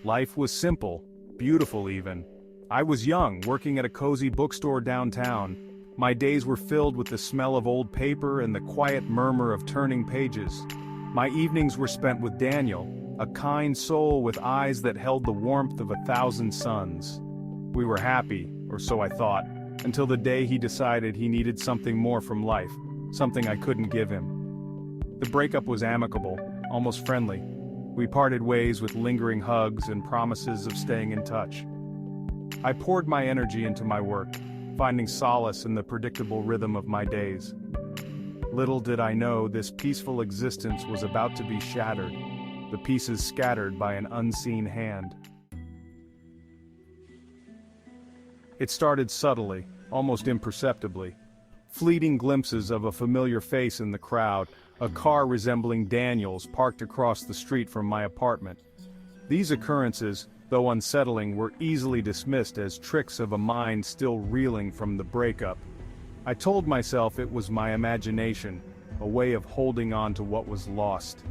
Life was simple, beautiful even. I was young, working at a cozy bookstore downtown. My days were filled with the smell of old paper and the quiet murmur of turning pages. My evenings were spent with Daniel, a kind soul with eyes that held the warmth of 1,000 suns. We were happy, or so I thought, until the day he decided he needed something more from life, something I couldn't give him. The breakup was amicable, almost friendly. We parted ways with lingering hugs and promises of staying in touch. I poured my energy into my work, finding solace in the predictable rhythm of my days. Little did I know this peaceful existence was about to be shattered, the pieces scattered by an unseen hand. It started subtly, almost imperceptibly. Fleeting glimpses of a familiar face in the crowd, a car resembling Daniel's parked across the street from my apartment. These occurrences, though unsettling, were easily dismissed as tricks of a mind still reeling from the breakup. I told myself it was my imagination, a way of holding on to what was lost.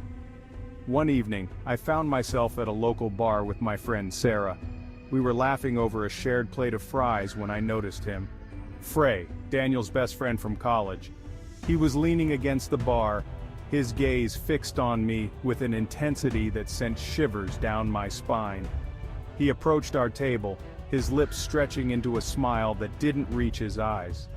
One evening, I found myself at a local bar with my friend Sarah. We were laughing over a shared plate of fries when I noticed him. Frey, Daniel's best friend from college. He was leaning against the bar, his gaze fixed on me with an intensity that sent shivers down my spine. He approached our table, his lips stretching into a smile that didn't reach his eyes.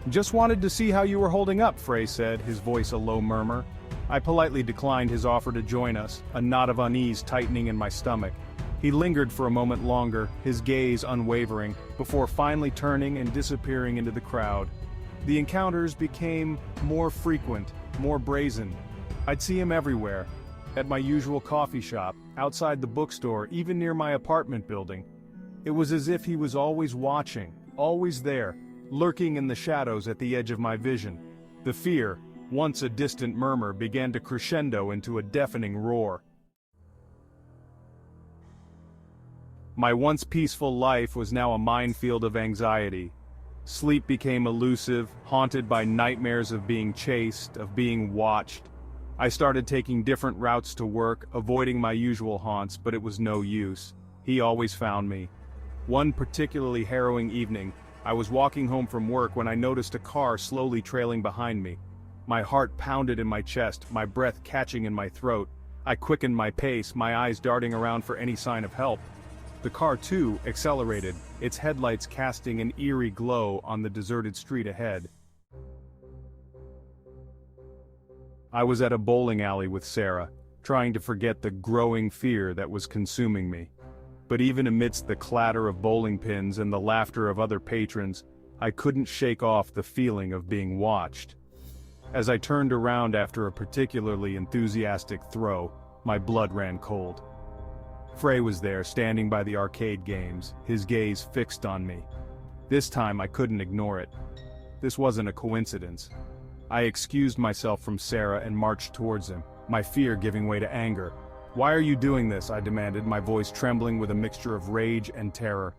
"Just wanted to see how you were holding up," Frey said, his voice a low murmur. I politely declined his offer to join us, a knot of unease tightening in my stomach. He lingered for a moment longer, his gaze unwavering, before finally turning and disappearing into the crowd. The encounters became more frequent, more brazen. I'd see him everywhere. At my usual coffee shop, outside the bookstore, even near my apartment building. It was as if he was always watching, always there, lurking in the shadows at the edge of my vision. The fear, once a distant murmur, began to crescendo into a deafening roar. My once peaceful life was now a minefield of anxiety. Sleep became elusive, haunted by nightmares of being chased, of being watched. I started taking different routes to work, avoiding my usual haunts, but it was no use. He always found me. One particularly harrowing evening, I was walking home from work when I noticed a car slowly trailing behind me. My heart pounded in my chest, my breath catching in my throat. I quickened my pace, my eyes darting around for any sign of help. The car, too, accelerated, its headlights casting an eerie glow on the deserted street ahead. I was at a bowling alley with Sarah, trying to forget the growing fear that was consuming me. But even amidst the clatter of bowling pins and the laughter of other patrons, I couldn't shake off the feeling of being watched. As I turned around after a particularly enthusiastic throw, my blood ran cold. Frey was there, standing by the arcade games, his gaze fixed on me. This time I couldn't ignore it. This wasn't a coincidence. I excused myself from Sarah and marched towards him, my fear giving way to anger. "Why are you doing this?" I demanded, my voice trembling with a mixture of rage and terror.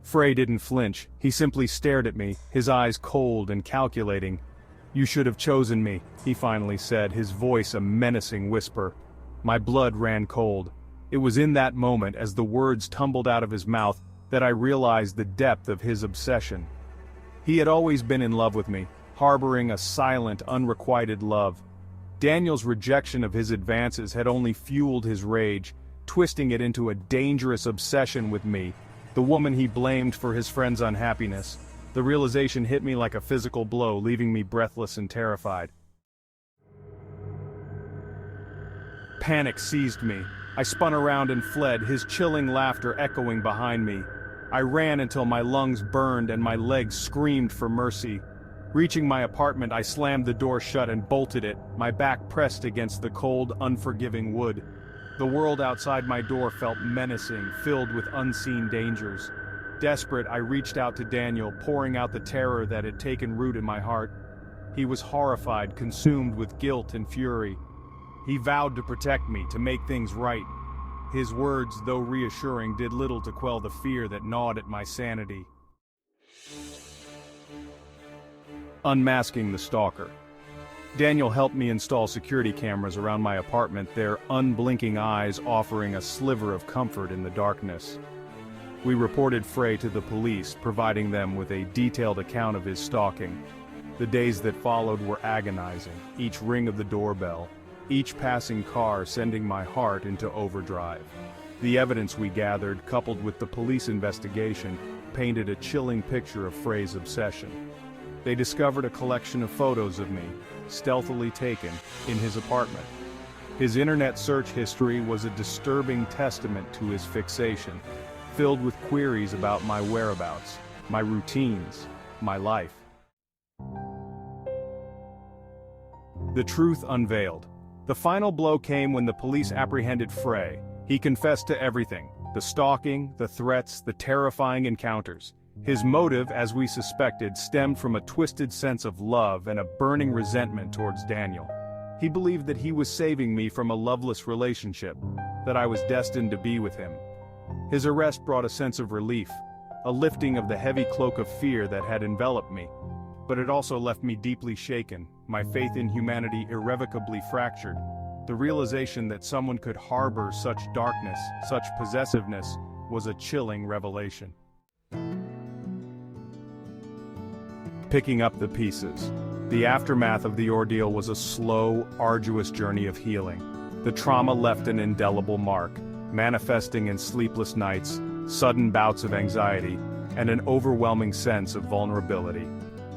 Frey didn't flinch, he simply stared at me, his eyes cold and calculating. "You should have chosen me," he finally said, his voice a menacing whisper. My blood ran cold. It was in that moment, as the words tumbled out of his mouth, that I realized the depth of his obsession. He had always been in love with me, harboring a silent, unrequited love. Daniel's rejection of his advances had only fueled his rage, twisting it into a dangerous obsession with me, the woman he blamed for his friend's unhappiness. The realization hit me like a physical blow, leaving me breathless and terrified. Panic seized me. I spun around and fled, his chilling laughter echoing behind me. I ran until my lungs burned and my legs screamed for mercy. Reaching my apartment, I slammed the door shut and bolted it, my back pressed against the cold, unforgiving wood. The world outside my door felt menacing, filled with unseen dangers. Desperate, I reached out to Daniel, pouring out the terror that had taken root in my heart. He was horrified, consumed with guilt and fury. He vowed to protect me, to make things right. His words, though reassuring, did little to quell the fear that gnawed at my sanity. Unmasking the stalker. Daniel helped me install security cameras around my apartment, their unblinking eyes offering a sliver of comfort in the darkness. We reported Frey to the police, providing them with a detailed account of his stalking. The days that followed were agonizing, each ring of the doorbell, each passing car sending my heart into overdrive. The evidence we gathered, coupled with the police investigation, painted a chilling picture of Frey's obsession. They discovered a collection of photos of me, stealthily taken, in his apartment. His internet search history was a disturbing testament to his fixation, filled with queries about my whereabouts, my routines, my life. The truth unveiled. The final blow came when the police apprehended Frey. He confessed to everything: the stalking, the threats, the terrifying encounters. His motive, as we suspected, stemmed from a twisted sense of love and a burning resentment towards Daniel. He believed that he was saving me from a loveless relationship, that I was destined to be with him. His arrest brought a sense of relief, a lifting of the heavy cloak of fear that had enveloped me. But it also left me deeply shaken, my faith in humanity irrevocably fractured. The realization that someone could harbor such darkness, such possessiveness, was a chilling revelation. Picking up the pieces. The aftermath of the ordeal was a slow, arduous journey of healing. The trauma left an indelible mark, manifesting in sleepless nights, sudden bouts of anxiety, and an overwhelming sense of vulnerability.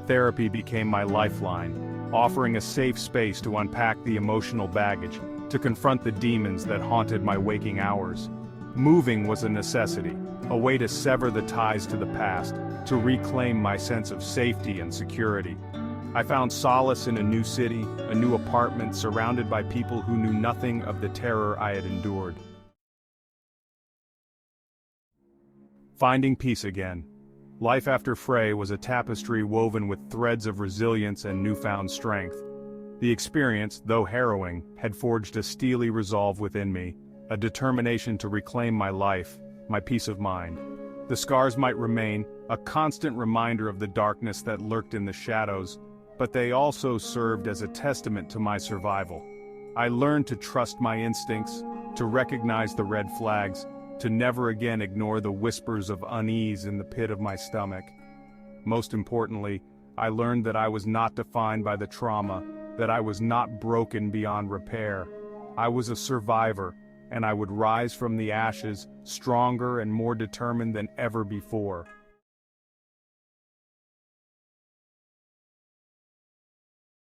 Therapy became my lifeline, offering a safe space to unpack the emotional baggage, to confront the demons that haunted my waking hours. Moving was a necessity, a way to sever the ties to the past, to reclaim my sense of safety and security. I found solace in a new city, a new apartment surrounded by people who knew nothing of the terror I had endured. Finding peace again. Life after Frey was a tapestry woven with threads of resilience and newfound strength. The experience, though harrowing, had forged a steely resolve within me, a determination to reclaim my life, my peace of mind. The scars might remain, a constant reminder of the darkness that lurked in the shadows, but they also served as a testament to my survival. I learned to trust my instincts, to recognize the red flags, to never again ignore the whispers of unease in the pit of my stomach. Most importantly, I learned that I was not defined by the trauma, that I was not broken beyond repair. I was a survivor, and I would rise from the ashes, stronger and more determined than ever before.